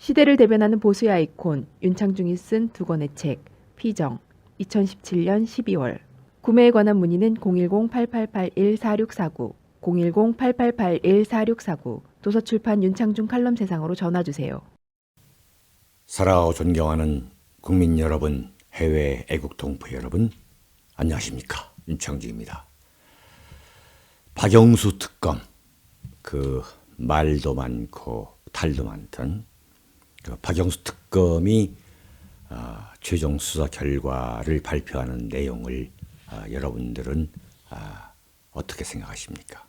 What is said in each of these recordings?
시대를 대변하는 보수의 아이콘 윤창중이 쓴 두 권의 책 피정 2017년 12월 구매에 관한 문의는 010-8881-4649 010-8881-4649 도서출판 윤창중 칼럼 세상으로 전화주세요. 사랑하고 존경하는 국민 여러분, 해외 애국 동포 여러분, 안녕하십니까? 윤창중입니다. 박영수 특검, 그 말도 많고 탈도 많던 그 박영수 특검이 최종 수사 결과를 발표하는 내용을 여러분들은 어떻게 생각하십니까?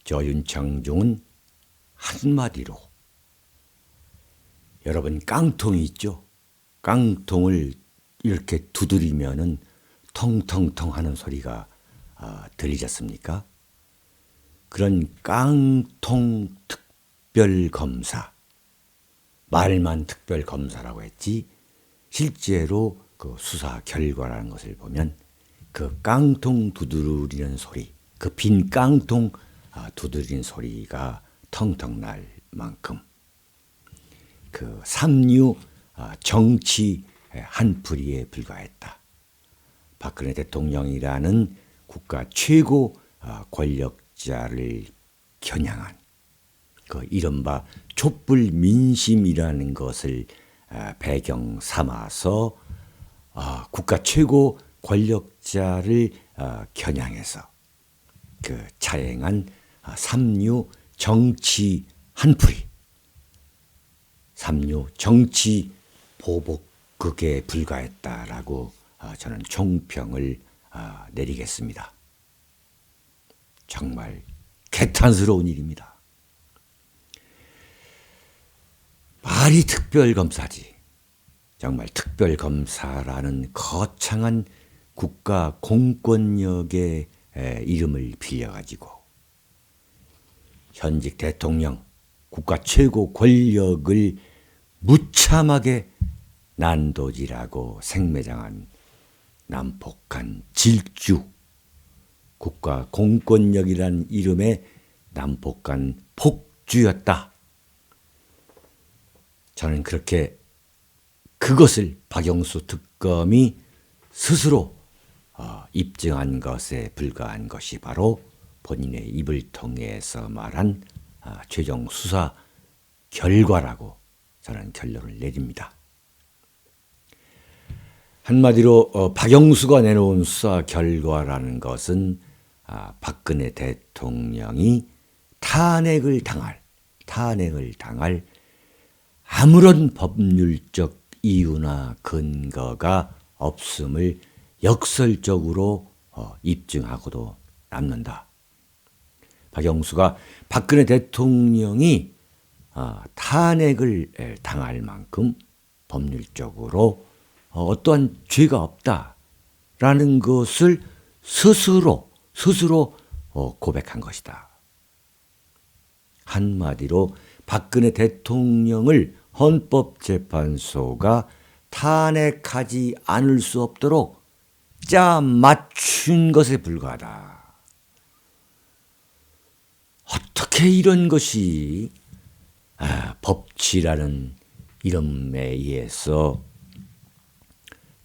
저 윤창중은 한마디로, 여러분 깡통이 있죠? 깡통을 이렇게 두드리면은 텅텅텅 하는 소리가 들리지 않습니까? 그런 깡통 특별검사, 말만 특별검사라고 했지 실제로 그 수사 결과라는 것을 보면 그 깡통 두드리는 소리, 그 빈 깡통 두드리는 소리가 텅텅 날 만큼 그 삼류 정치 한풀이에 불과했다. 박근혜 대통령이라는 국가 최고 권력자를 겨냥한 그 이른바 촛불 민심이라는 것을 배경 삼아서 국가 최고 권력자를 겨냥해서 그 자행한 삼류 정치 한풀이, 삼류 정치 보복극에 불과했다라고 저는 총평을 내리겠습니다. 정말 개탄스러운 일입니다. 말이 특별검사지, 정말 특별검사라는 거창한 국가 공권력의 이름을 빌려가지고 현직 대통령, 국가 최고 권력을 무참하게 난도질하고 생매장한 난폭한 질주, 국가 공권력이란 이름의 난폭한 폭주였다. 저는 그렇게 그것을 박영수 특검이 스스로 입증한 것에 불과한 것이 바로 본인의 입을 통해서 말한 최종 수사 결과라고 저는 결론을 내립니다. 한마디로 박영수가 내놓은 수사 결과라는 것은 박근혜 대통령이 탄핵을 당할 아무런 법률적 이유나 근거가 없음을 역설적으로 입증하고도 남는다. 박영수가 박근혜 대통령이 탄핵을 당할 만큼 법률적으로 어떠한 죄가 없다라는 것을 스스로 고백한 것이다. 한마디로 박근혜 대통령을 헌법재판소가 탄핵하지 않을 수 없도록 짜 맞춘 것에 불과하다. 어떻게 이런 것이 법치라는 이름에 의해서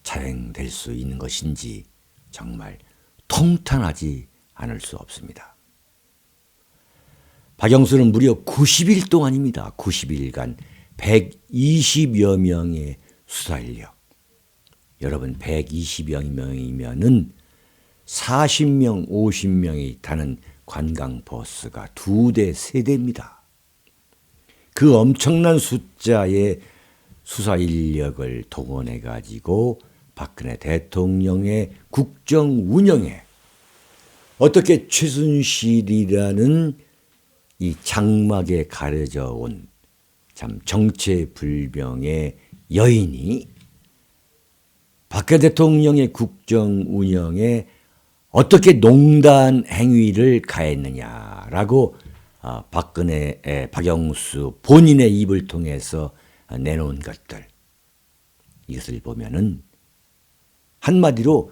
자행될 수 있는 것인지 정말 통탄하지 않을 수 없습니다. 박영수는 무려 90일 동안입니다. 90일간 120여 명의 수사 인력. 여러분 120여 명이면은 40명, 50명이 타는 관광버스가 2대, 3대입니다. 그 엄청난 숫자의 수사 인력을 동원해 가지고 박근혜 대통령의 국정 운영에 어떻게 최순실이라는 이 장막에 가려져 온 참 정체불명의 여인이 박근혜 대통령의 국정 운영에 어떻게 농단 행위를 가했느냐라고 박영수 본인의 입을 통해서 내놓은 것들, 이것을 보면은 한마디로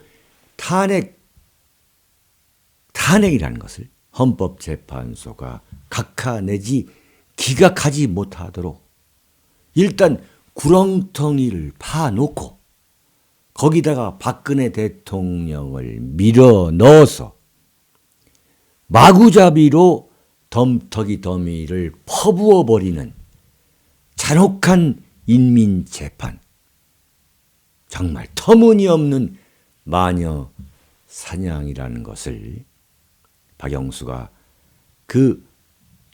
탄핵이라는 것을 헌법재판소가 각하 내지 기각하지 못하도록 일단 구렁텅이를 파놓고 거기다가 박근혜 대통령을 밀어 넣어서 마구잡이로 덤터기 더미를 퍼부어버리는 잔혹한 인민재판, 정말 터무니없는 마녀 사냥이라는 것을 박영수가 그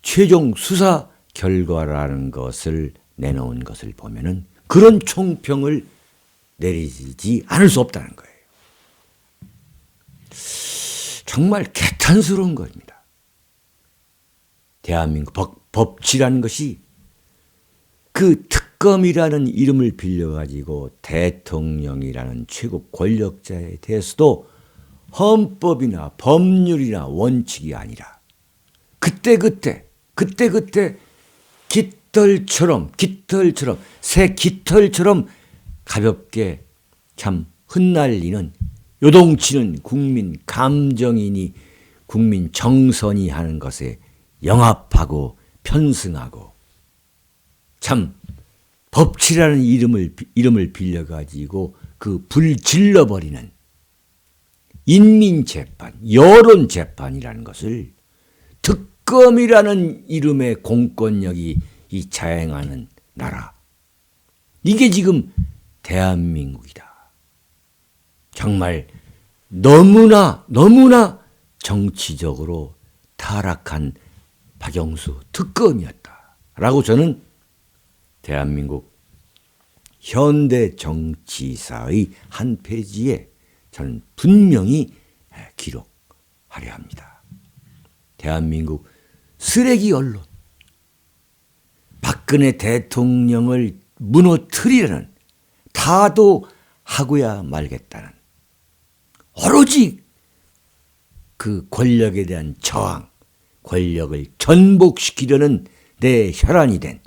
최종 수사 결과라는 것을 내놓은 것을 보면은 그런 총평을 내리지 않을 수 없다는 거예요. 정말 개탄스러운 겁니다. 대한민국 법치라는 것이 그 특검이라는 이름을 빌려가지고 대통령이라는 최고 권력자에 대해서도 헌법이나 법률이나 원칙이 아니라 그때그때 깃털처럼 새 깃털처럼 가볍게 참 흩날리는 요동치는 국민 감정이니 국민 정선이 하는 것에 영합하고 편승하고 참 법치라는 이름을 빌려가지고 그 불 질러버리는 인민재판, 여론재판이라는 것을 특검이라는 이름의 공권력이 이 자행하는 나라. 이게 지금 대한민국이다. 정말 너무나 정치적으로 타락한 박영수 특검이었다라고 저는 대한민국 현대 정치사의 한 페이지에 저는 분명히 기록하려 합니다. 대한민국 쓰레기 언론, 박근혜 대통령을 무너뜨리려는 타도하고야 말겠다는 오로지 그 권력에 대한 저항, 권력을 전복시키려는 내 혈안이 된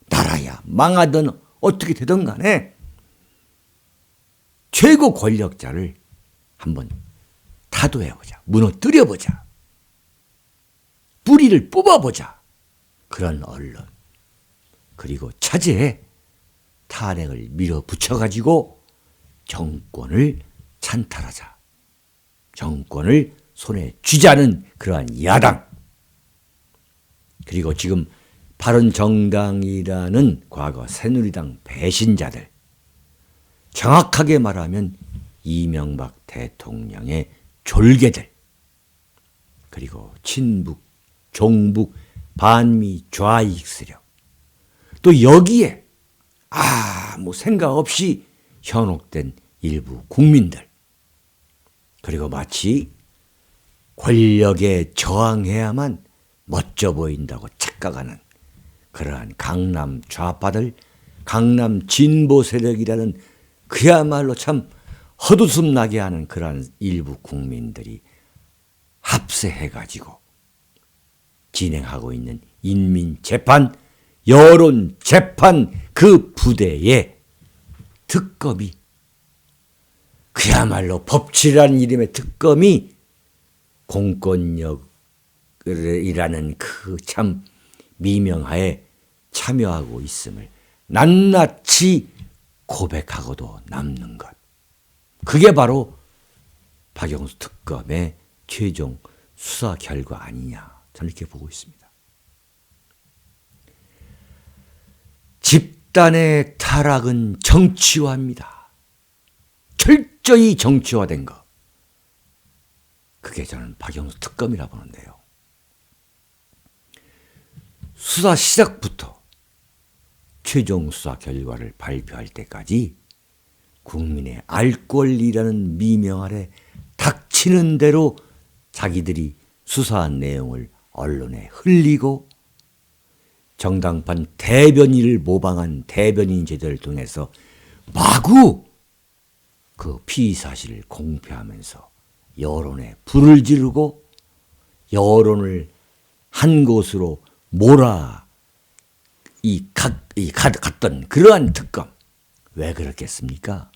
나라야 망하든 어떻게 되든 간에 최고 권력자를 한번 타도해보자. 무너뜨려보자. 뿌리를 뽑아보자. 그런 언론. 그리고 차제에 탄핵을 밀어붙여가지고 정권을 찬탈하자. 정권을 손에 쥐자는 그러한 야당. 그리고 지금 바른정당이라는 과거 새누리당 배신자들. 정확하게 말하면 이명박 대통령의 졸개들. 그리고 친북, 종북, 반미 좌익 세력. 또 여기에 아무 생각 없이 현혹된 일부 국민들. 그리고 마치 권력에 저항해야만 멋져 보인다고 착각하는 그러한 강남 좌파들, 강남 진보 세력이라는 그야말로 참 헛웃음 나게 하는 그러한 일부 국민들이 합세해가지고 진행하고 있는 인민재판, 여론재판 그 부대에 특검이 그야말로 법치라는 이름의 특검이 공권력이라는 그 참 미명하에 참여하고 있음을 낱낱이 고백하고도 남는 것. 그게 바로 박영수 특검의 최종 수사 결과 아니냐. 저는 이렇게 보고 있습니다. 집단의 타락은 정치화입니다. 철저히 정치화된 것. 그게 저는 박영수 특검이라 보는데요. 수사 시작부터 최종 수사 결과를 발표할 때까지 국민의 알 권리라는 미명 아래 닥치는 대로 자기들이 수사한 내용을 언론에 흘리고 정당판 대변인을 모방한 대변인 제도를 통해서 마구 그 피의 사실을 공표하면서 여론에 불을 지르고 여론을 한 곳으로 몰아 갔던 그러한 특검. 왜 그렇겠습니까?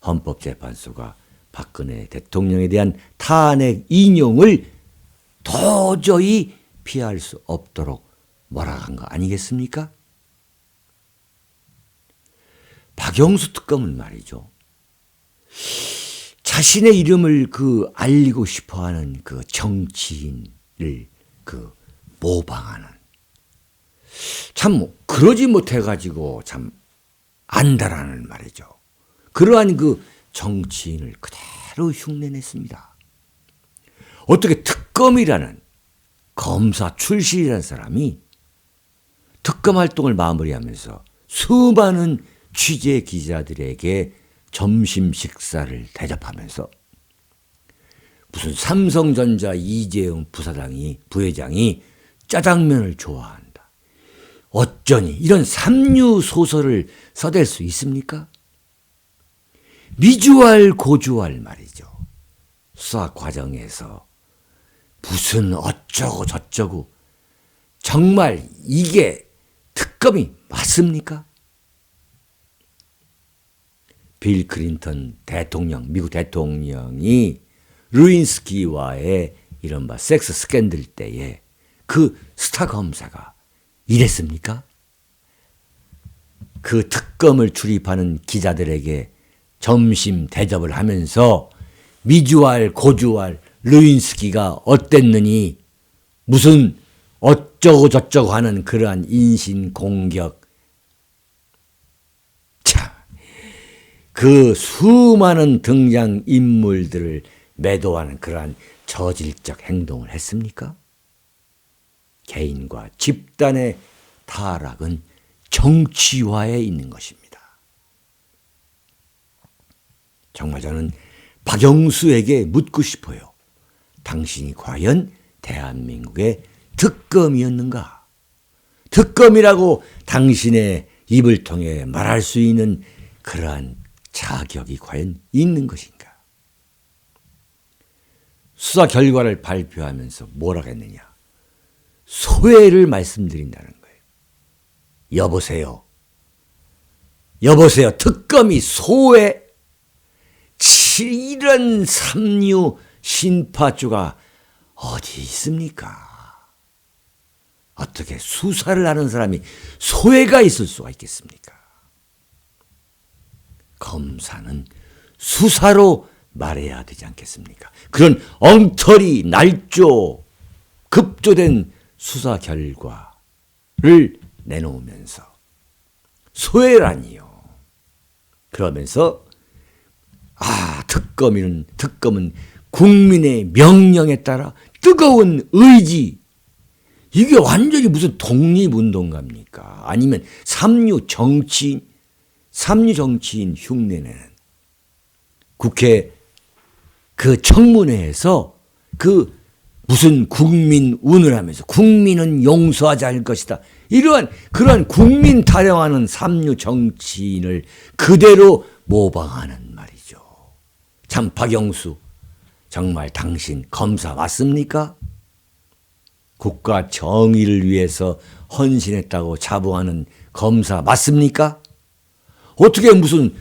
헌법재판소가 박근혜 대통령에 대한 탄핵 인용을 도저히 피할 수 없도록 뭐라 한 거 아니겠습니까? 박영수 특검은 말이죠. 자신의 이름을 알리고 싶어하는 정치인을 모방하는, 참 그러지 못해가지고 참 안다라는 말이죠. 그러한 정치인을 그대로 흉내냈습니다. 어떻게 특검이라는 검사 출신이라는 사람이 특검 활동을 마무리하면서 수많은 취재 기자들에게 점심 식사를 대접하면서 무슨 삼성전자 이재용 부회장이 짜장면을 좋아한다, 어쩌니 이런 삼류 소설을 써댈 수 있습니까? 미주알 고주알 말이죠. 수사 과정에서 무슨 어쩌고 저쩌고, 정말 이게 특검이 맞습니까? 빌 클린턴 대통령, 미국 대통령이 루인스키와의 이른바 섹스 스캔들 때에 그 스타 검사가 이랬습니까? 그 특검을 출입하는 기자들에게 점심 대접을 하면서 미주알 고주알 루인스키가 어땠느니 무슨 어쩌고 저쩌고 하는 그러한 인신공격. 참, 그 수많은 등장인물들을 매도하는 그러한 저질적 행동을 했습니까? 개인과 집단의 타락은 정치화에 있는 것입니다. 정말 저는 박영수에게 묻고 싶어요. 당신이 과연 대한민국의 특검이었는가? 특검이라고 당신의 입을 통해 말할 수 있는 그러한 자격이 과연 있는 것인가? 수사 결과를 발표하면서 뭐라고 했느냐? 소회를 말씀드린다는 거예요. 여보세요. 특검이 소회? 이런 삼류 신파주가 어디 있습니까? 어떻게 수사를 하는 사람이 소회가 있을 수가 있겠습니까? 검사는 수사로 말해야 되지 않겠습니까? 그런 엉터리 날조 급조된 수사 결과를 내놓으면서 소회라니요. 그러면서 특검은 국민의 명령에 따라 뜨거운 의지, 이게 완전히 무슨 독립운동가입니까? 아니면 삼류 정치인 흉내내는 국회 청문회에서 무슨 국민운을 하면서 국민은 용서하지 않을 것이다, 그러한 국민 타령하는 삼류 정치인을 그대로 모방하는 말이죠. 참, 박영수, 정말 당신 검사 맞습니까? 국가 정의를 위해서 헌신했다고 자부하는 검사 맞습니까? 어떻게 무슨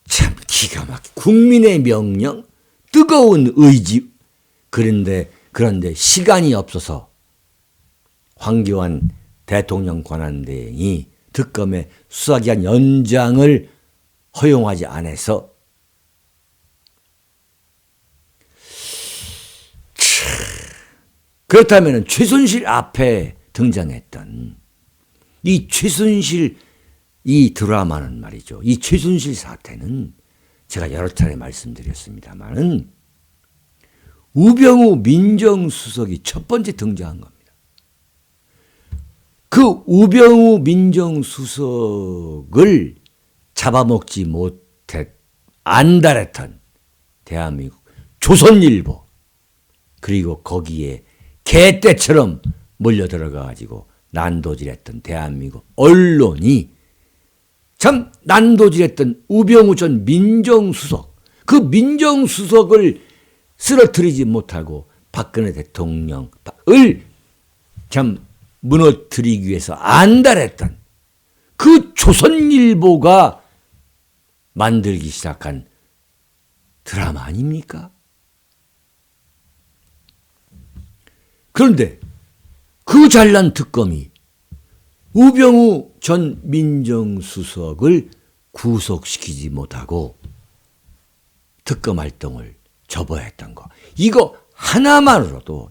참 기가 막힌 국민의 명령, 뜨거운 의지, 그런데 시간이 없어서 황교안 대통령 권한대행이 특검의 수사기한 연장을 허용하지 않아서 그렇다면 최순실 앞에 등장했던 이 최순실 이 드라마는 말이죠. 이 최순실 사태는 제가 여러 차례 말씀드렸습니다만은 우병우 민정수석이 첫 번째 등장한 겁니다. 그 우병우 민정수석을 잡아먹지 안달했던 대한민국 조선일보, 그리고 거기에 개떼처럼 몰려들어가지고 난도질했던 대한민국 언론이 참 난도질했던 우병우 전 민정수석, 그 민정수석을 쓰러뜨리지 못하고 박근혜 대통령을 참 무너뜨리기 위해서 안달했던 그 조선일보가 만들기 시작한 드라마 아닙니까? 그런데 그 잘난 특검이 우병우 전 민정수석을 구속시키지 못하고 특검 활동을 접어야 했던 거. 이거 하나만으로도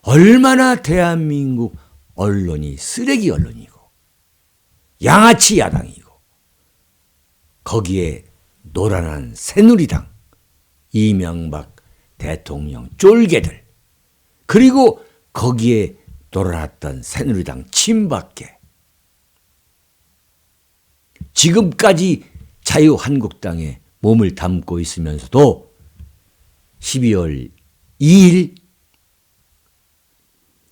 얼마나 대한민국 언론이 쓰레기 언론이고 양아치 야당이고 거기에 노란한 새누리당, 이명박 대통령 쫄개들, 그리고 거기에 돌아왔던 새누리당 친박계, 지금까지 자유한국당에 몸을 담고 있으면서도 12월 2일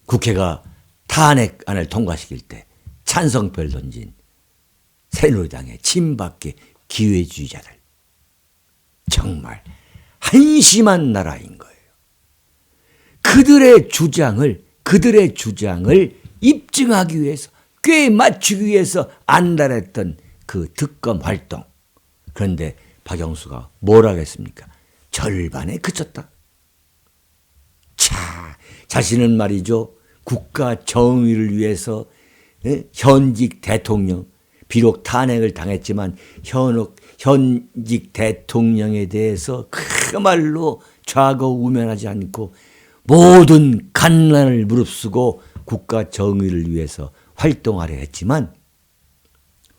국회가 탄핵안을 통과시킬 때 찬성표를 던진 새누리당의 친박계 기회주의자들, 정말 한심한 나라인 거예요. 그들의 주장을 입증하기 위해서, 꽤 맞추기 위해서 안달했던 그 특검 활동. 그런데 박영수가 뭘 하겠습니까? 절반에 그쳤다. 자신은 말이죠, 국가 정의를 위해서 현직 대통령, 비록 탄핵을 당했지만 현직 대통령에 대해서 그야말로 좌거우면하지 않고 모든 간난을 무릅쓰고 국가 정의를 위해서 활동하려 했지만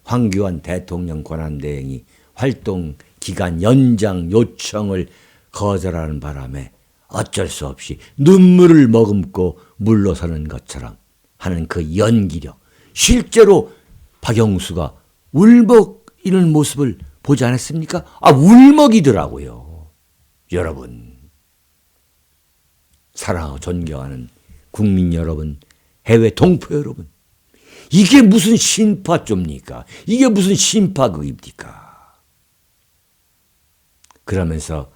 황교안 대통령 권한대행이 활동 기간 연장 요청을 거절하는 바람에 어쩔 수 없이 눈물을 머금고 물러서는 것처럼 하는 그 연기력, 실제로 박영수가 울먹이는 모습을 보지 않았습니까? 울먹이더라고요. 여러분, 사랑하고 존경하는 국민 여러분, 해외 동포 여러분, 이게 무슨 신파조입니까? 이게 무슨 신파극입니까? 그러면서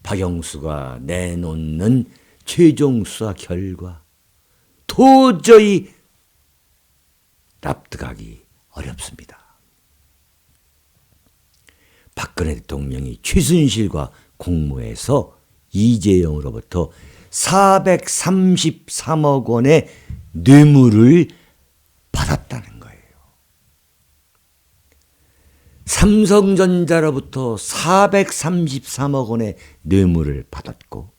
박영수가 내놓는 최종 수사 결과 도저히 납득하기 어렵습니다. 박근혜 대통령이 최순실과 공모해서 이재용으로부터 433억 원의 뇌물을 받았다는 거예요. 삼성전자로부터 433억 원의 뇌물을 받았고,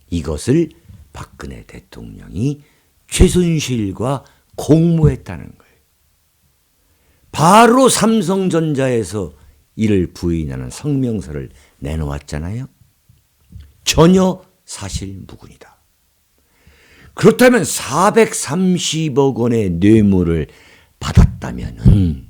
이것을 박근혜 대통령이 최순실과 공모했다는 거예요. 바로 삼성전자에서 이를 부인하는 성명서를 내놓았잖아요. 전혀 사실무근이다. 그렇다면 430억 원의 뇌물을 받았다면은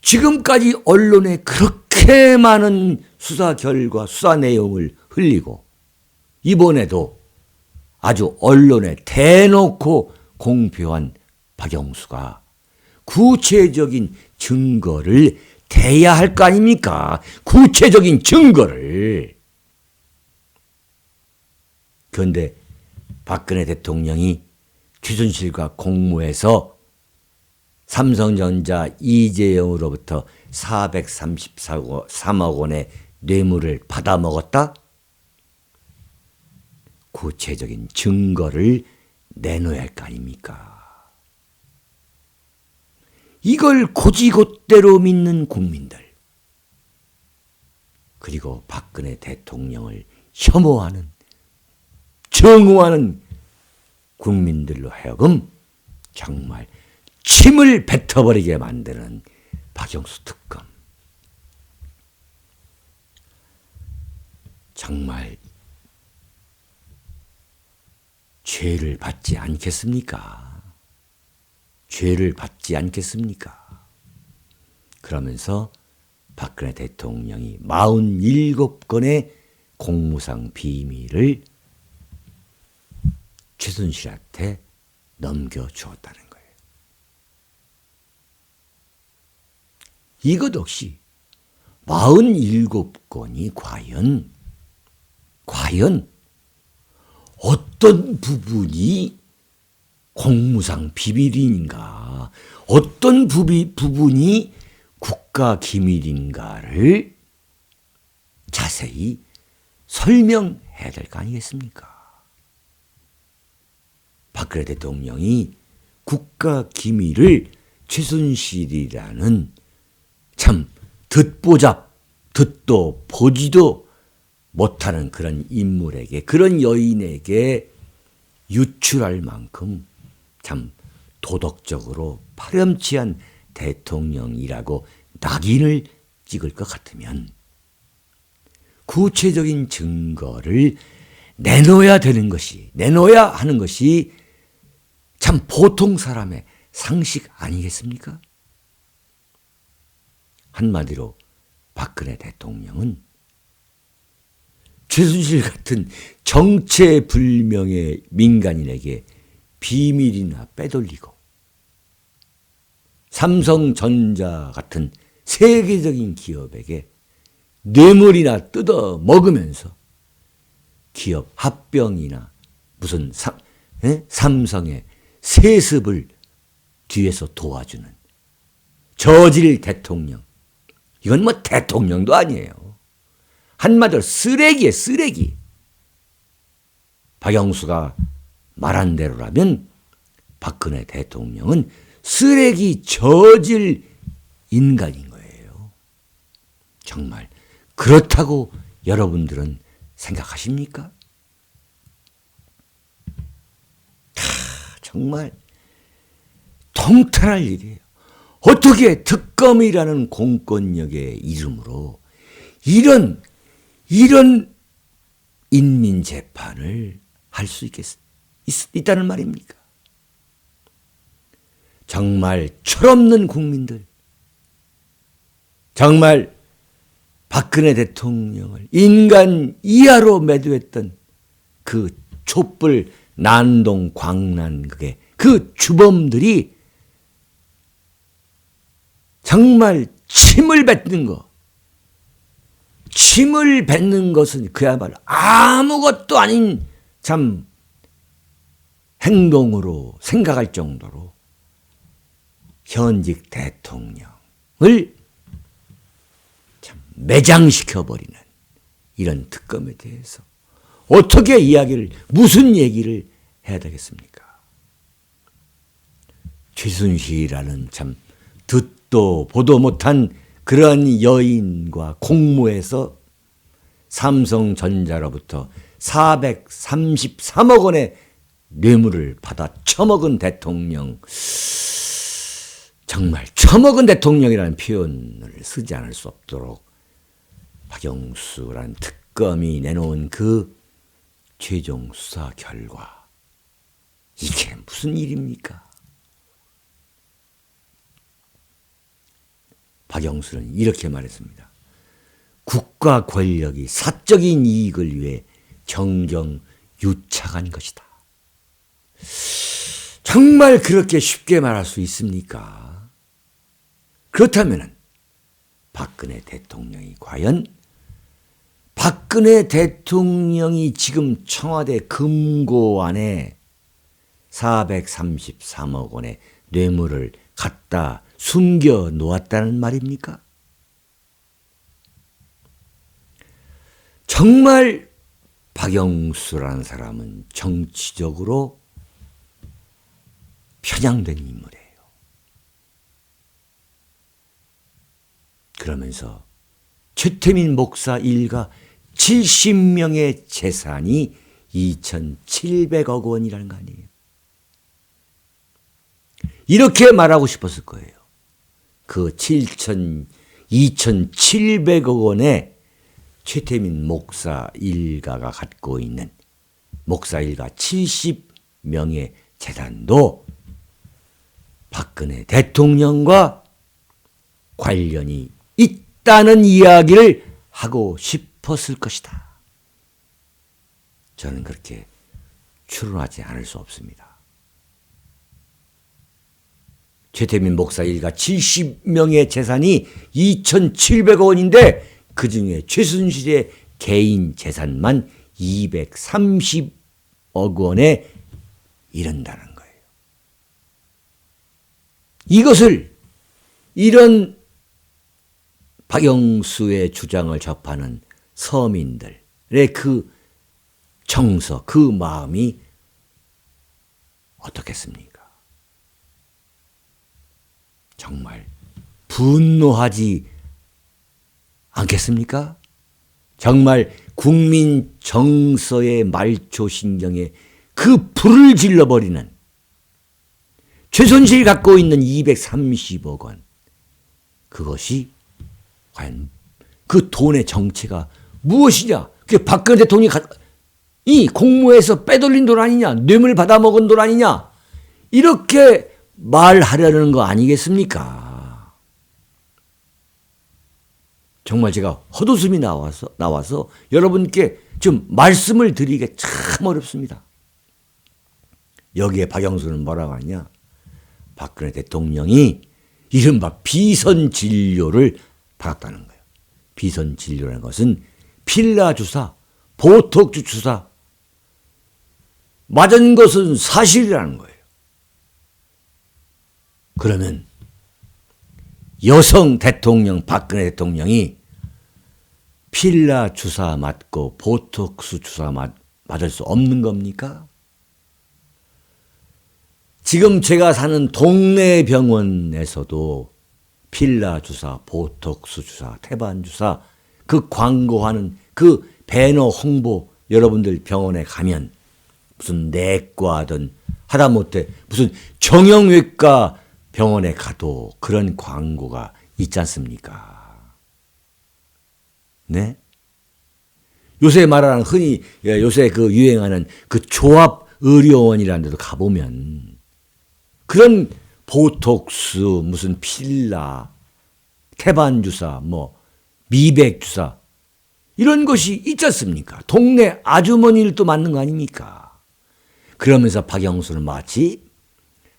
지금까지 언론에 그렇게 많은 수사 결과, 수사 내용을 흘리고 이번에도 아주 언론에 대놓고 공표한 박영수가 구체적인 증거를 대야 할 거 아닙니까? 구체적인 증거를. 그런데 박근혜 대통령이 최순실과 공모해서 삼성전자 이재용으로부터 433억 원의 뇌물을 받아먹었다? 구체적인 증거를 내놓아야 할 거 아닙니까? 이걸 곧이곧대로 믿는 국민들, 그리고 박근혜 대통령을 혐오하는, 정오하는 국민들로 하여금 정말 침을 뱉어버리게 만드는 박영수 특검. 정말 죄를 받지 않겠습니까? 죄를 받지 않겠습니까? 그러면서 박근혜 대통령이 47건의 공무상 비밀을 최순실한테 넘겨주었다는 거예요. 이것 역시 47건이 과연 어떤 부분이 공무상 비밀인가, 어떤 부분이 국가 기밀인가를 자세히 설명해야 될 거 아니겠습니까? 박근혜 대통령이 국가 기밀을 최순실이라는 참 듣도 보지도 못하는 그런 인물에게, 그런 여인에게 유출할 만큼 참 도덕적으로 파렴치한 대통령이라고 낙인을 찍을 것 같으면 구체적인 증거를 내놓아야 하는 것이 참 보통 사람의 상식 아니겠습니까? 한마디로 박근혜 대통령은 최순실 같은 정체불명의 민간인에게 비밀이나 빼돌리고 삼성전자 같은 세계적인 기업에게 뇌물이나 뜯어 먹으면서 기업 합병이나 무슨 삼성의 세습을 뒤에서 도와주는 저질 대통령. 이건 뭐 대통령도 아니에요. 한마디로 쓰레기예요, 쓰레기. 박영수가 말한 대로라면 박근혜 대통령은 쓰레기 저질 인간인 거예요. 정말 그렇다고 여러분들은 생각하십니까? 정말 통탄할 일이에요. 어떻게 특검이라는 공권력의 이름으로 이런 인민재판을 할 수 있다는 말입니까? 정말 철없는 국민들, 정말 박근혜 대통령을 인간 이하로 매도했던 그 촛불 난동 광란극의 그 주범들이 정말 침을 뱉는 것은 그야말로 아무것도 아닌 참 행동으로 생각할 정도로 현직 대통령을 참 매장시켜버리는 이런 특검에 대해서 어떻게 무슨 얘기를 해야 되겠습니까? 최순실이라는 참 듣도 보도 못한 그러한 여인과 공모해서 삼성전자로부터 433억 원의 뇌물을 받아 처먹은 대통령, 정말 처먹은 대통령이라는 표현을 쓰지 않을 수 없도록 박영수라는 특검이 내놓은 그 최종 수사 결과, 이게 무슨 일입니까? 박영수는 이렇게 말했습니다. 국가 권력이 사적인 이익을 위해 정정 유착한 것이다. 정말 그렇게 쉽게 말할 수 있습니까? 그렇다면 박근혜 대통령이 과연 박근혜 대통령이 지금 청와대 금고안에 433억 원의 뇌물을 갖다 숨겨 놓았다는 말입니까? 정말 박영수라는 사람은 정치적으로 편향된 인물이에요. 그러면서 최태민 목사 일가 70명의 재산이 2,700억 원이라는 거 아니에요. 이렇게 말하고 싶었을 거예요. 그 2,700억 원의 최태민 목사 일가가 갖고 있는 목사 일가 70명의 재산도 박근혜 대통령과 관련이 있다는 이야기를 하고 싶었을 것이다. 저는 그렇게 추론하지 않을 수 없습니다. 최태민 목사 일가 70명의 재산이 2,700억 원인데 그중에 최순실의 개인 재산만 230억 원에 이른다는 거예요. 이것을 이런 박영수의 주장을 접하는 서민들, 그 정서, 그 마음이 어떻겠습니까? 정말 분노하지 않겠습니까? 정말 국민 정서의 말초신경에 그 불을 질러버리는 최순실 갖고 있는 230억 원, 그것이 과연 그 돈의 정체가 무엇이냐? 그게 박근혜 대통령이 이 공모해서 빼돌린 돈 아니냐? 뇌물 받아먹은 돈 아니냐? 이렇게 말하려는 거 아니겠습니까? 정말 제가 헛웃음이 나와서 여러분께 좀 말씀을 드리기가 참 어렵습니다. 여기에 박영수는 뭐라고 하냐? 박근혜 대통령이 이른바 비선진료를 받았다는 거예요. 비선진료라는 것은 필라 주사, 보톡스 주사 맞은 것은 사실이라는 거예요. 그러면 여성 대통령 박근혜 대통령이 필라 주사 맞고 보톡스 주사 맞을 수 없는 겁니까? 지금 제가 사는 동네 병원에서도 필라 주사, 보톡스 주사, 태반 주사 그 광고하는 그 배너 홍보 여러분들 병원에 가면 무슨 내과든 하다못해 무슨 정형외과 병원에 가도 그런 광고가 있지 않습니까? 네? 요새 말하는 흔히 요새 그 유행하는 그 조합의료원이라는 데도 가보면 그런 보톡스, 무슨 필라, 태반 주사, 뭐 미백 주사 이런 것이 있지 않습니까? 동네 아주머니를 또 맞는 거 아닙니까? 그러면서 박영수는 마치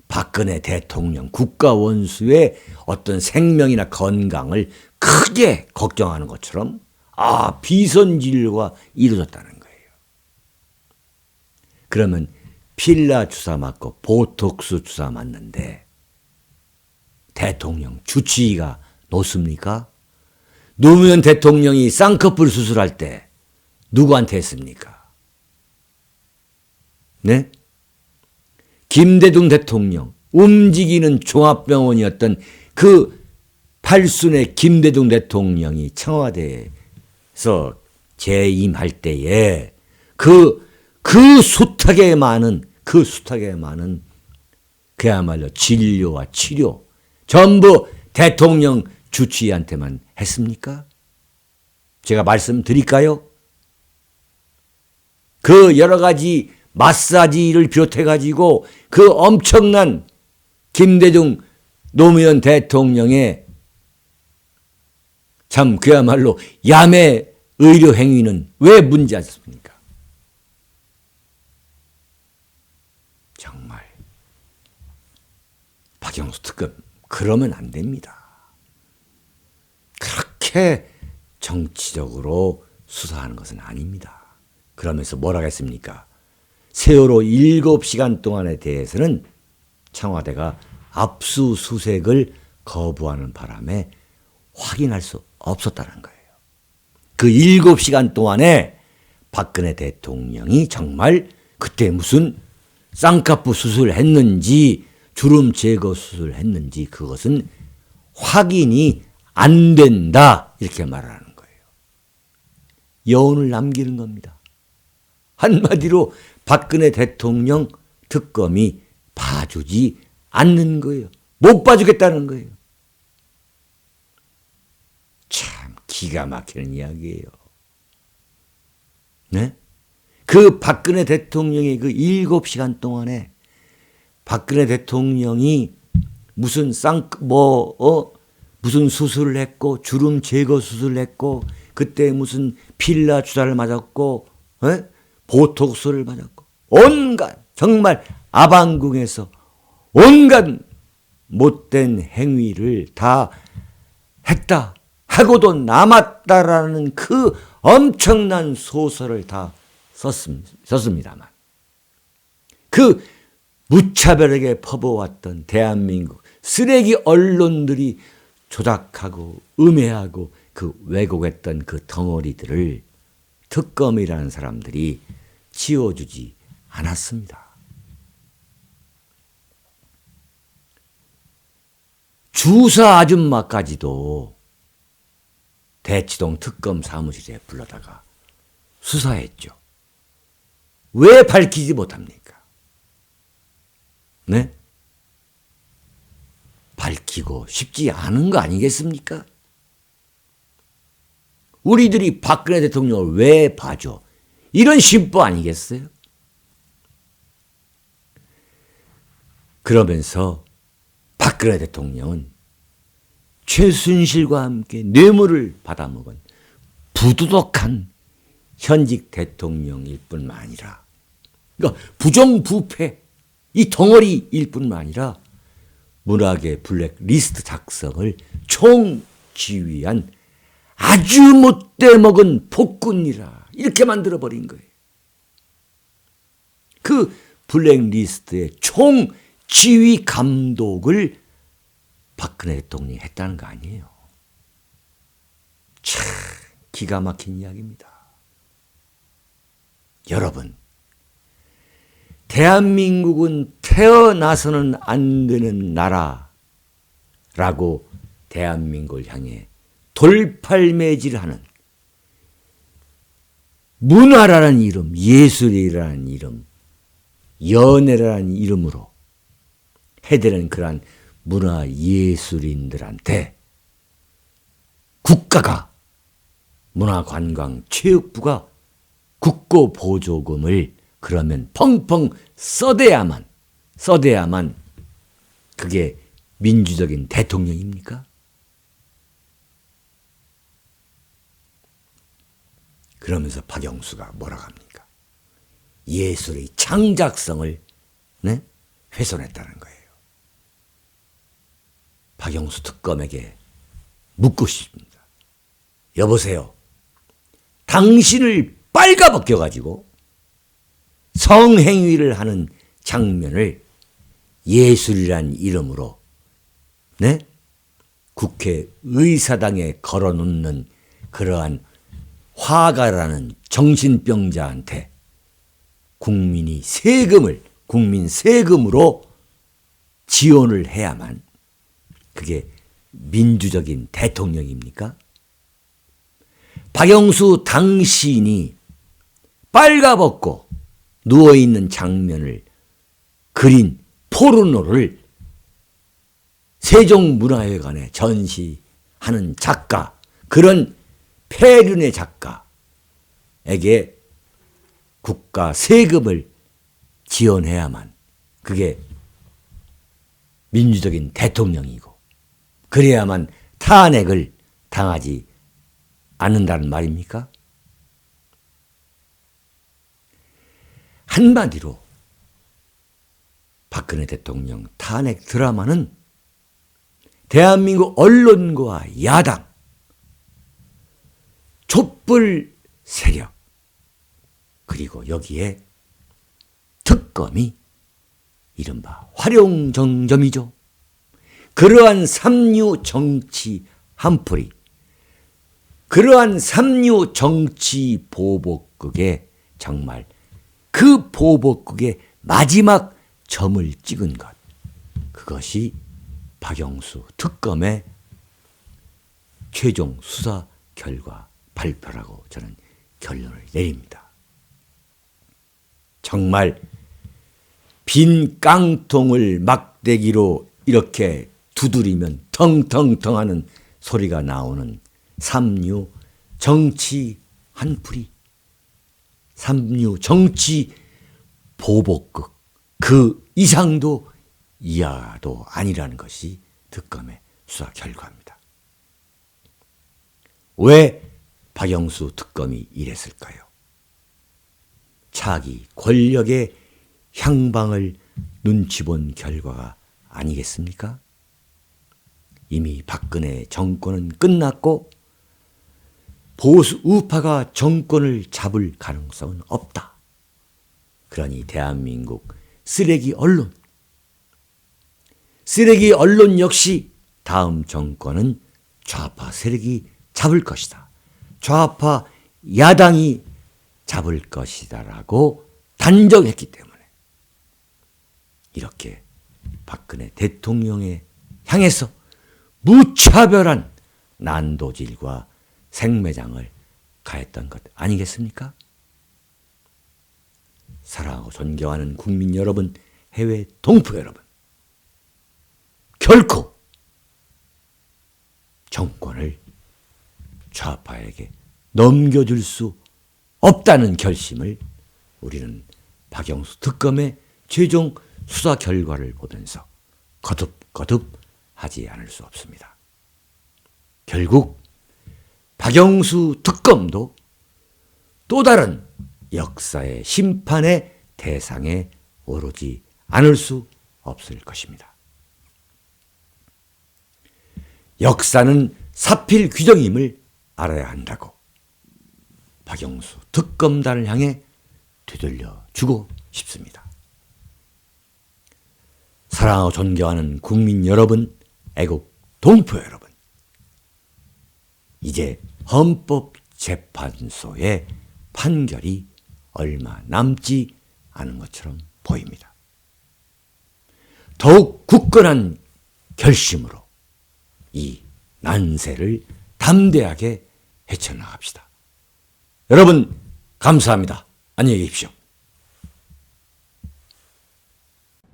박근혜 대통령 국가 원수의 어떤 생명이나 건강을 크게 걱정하는 것처럼 비선진료가 이루어졌다는 거예요. 그러면 필라 주사 맞고 보톡스 주사 맞는데 대통령 주치의가 놓습니까? 노무현 대통령이 쌍꺼풀 수술할 때 누구한테 했습니까? 네? 김대중 대통령 움직이는 종합병원이었던 그 팔순의 김대중 대통령이 청와대에서 재임할 때에 그 숱하게 많은 그야말로 진료와 치료 전부 대통령 주치의한테만 했습니까? 제가 말씀드릴까요? 그 여러 가지 마사지를 비롯해 가지고 그 엄청난 김대중 노무현 대통령의 참 그야말로 야매 의료 행위는 왜 문제 않습니까? 정말 박영수 특검 그러면 안 됩니다. 그렇게 정치적으로 수사하는 것은 아닙니다. 그러면서 뭐라고 했습니까? 세월호 7시간 동안에 대해서는 청와대가 압수수색을 거부하는 바람에 확인할 수 없었다는 거예요. 그 7시간 동안에 박근혜 대통령이 정말 그때 무슨 쌍꺼풀 수술을 했는지 주름 제거 수술을 했는지 그것은 확인이 안 된다 이렇게 말하는 거예요. 여운을 남기는 겁니다. 한마디로 박근혜 대통령 특검이 봐주지 않는 거예요. 못 봐주겠다는 거예요. 참 기가 막히는 이야기예요. 네? 그 박근혜 대통령의 그 7시간 동안에 박근혜 대통령이 무슨 무슨 수술을 했고 주름 제거 수술을 했고 그때 무슨 필라 주사를 맞았고 보톡스를 맞았고 온갖 정말 아방궁에서 온갖 못된 행위를 다 했다 하고도 남았다라는 그 엄청난 소설을 다 썼습니다만 그 무차별하게 퍼부어왔던 대한민국 쓰레기 언론들이 조작하고 음해하고 그 왜곡했던 그 덩어리들을 특검이라는 사람들이 지어주지 않았습니다. 주사 아줌마까지도 대치동 특검 사무실에 불러다가 수사했죠. 왜 밝히지 못합니까? 네? 밝히고 싶지 않은 거 아니겠습니까? 우리들이 박근혜 대통령을 왜 봐줘? 이런 심보 아니겠어요? 그러면서 박근혜 대통령은 최순실과 함께 뇌물을 받아먹은 부도덕한 현직 대통령일 뿐만 아니라, 그러니까 부정부패 이 덩어리일 뿐만 아니라 문학의 블랙리스트 작성을 총지휘한 아주 못돼먹은 폭군이라 이렇게 만들어버린 거예요. 그 블랙리스트의 총지휘 감독을 박근혜 대통령이 했다는 거 아니에요. 참 기가 막힌 이야기입니다. 여러분, 대한민국은 태어나서는 안 되는 나라라고 대한민국을 향해 돌팔매질하는 문화라는 이름, 예술이라는 이름, 연애라는 이름으로 해대는 그러한 문화예술인들한테 국가가, 문화관광체육부가 국고보조금을 그러면 펑펑 써대야만 그게 민주적인 대통령입니까? 그러면서 박영수가 뭐라고 합니까? 예술의 창작성을 훼손했다는 거예요. 박영수 특검에게 묻고 싶습니다. 여보세요. 당신을 빨가벗겨가지고 성행위를 하는 장면을 예술이란 이름으로 국회의사당에 걸어놓는 그러한 화가라는 정신병자한테 국민 세금으로 지원을 해야만 그게 민주적인 대통령입니까? 박영수 당신이 빨가벗고 누워있는 장면을 그린 포르노를 세종문화회관에 전시하는 작가, 그런 폐륜의 작가에게 국가 세금을 지원해야만 그게 민주적인 대통령이고, 그래야만 탄핵을 당하지 않는다는 말입니까? 한마디로 박근혜 대통령 탄핵 드라마는 대한민국 언론과 야당, 촛불 세력, 그리고 여기에 특검이 이른바 활용정점이죠. 그러한 삼류 정치 한풀이, 그러한 삼류 정치 보복극에 정말 그 보복극의 마지막 점을 찍은 것, 그것이 박영수 특검의 최종 수사 결과 발표라고 저는 결론을 내립니다. 정말 빈 깡통을 막대기로 이렇게 두드리면 텅텅텅 하는 소리가 나오는 삼류 정치 한풀이, 삼류 정치 보복극, 그 이상도 이하도 아니라는 것이 특검의 수사 결과입니다. 왜 박영수 특검이 이랬을까요? 차기 권력의 향방을 눈치 본 결과가 아니겠습니까? 이미 박근혜 정권은 끝났고 보수 우파가 정권을 잡을 가능성은 없다. 그러니 대한민국 쓰레기 언론 역시 다음 정권은 좌파 세력이 잡을 것이다. 좌파 야당이 잡을 것이다라고 단정했기 때문에 이렇게 박근혜 대통령에 향해서 무차별한 난도질과 생매장을 가했던 것 아니겠습니까? 사랑하고 존경하는 국민 여러분, 해외 동포 여러분, 결코 정권을 좌파에게 넘겨줄 수 없다는 결심을 우리는 박영수 특검의 최종 수사 결과를 보면서 거듭거듭 하지 않을 수 없습니다. 결국 박영수 특검도 또 다른 역사의 심판의 대상에 오르지 않을 수 없을 것입니다. 역사는 사필 규정임을 알아야 한다고 박영수 특검단을 향해 되돌려 주고 싶습니다. 사랑하고 존경하는 국민 여러분, 애국 동포 여러분, 이제 헌법재판소의 판결이 얼마 남지 않은 것처럼 보입니다. 더욱 굳건한 결심으로 이 난세를 담대하게 헤쳐나갑시다. 여러분 감사합니다. 안녕히 계십시오.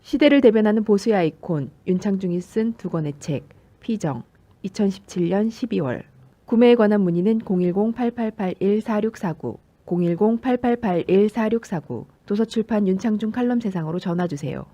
시대를 대변하는 보수의 아이콘 윤창중이 쓴 두 권의 책 피정 2017년 12월 구매에 관한 문의는 010-8881-4649 010-8881-4649 도서출판 윤창중 칼럼 세상으로 전화주세요.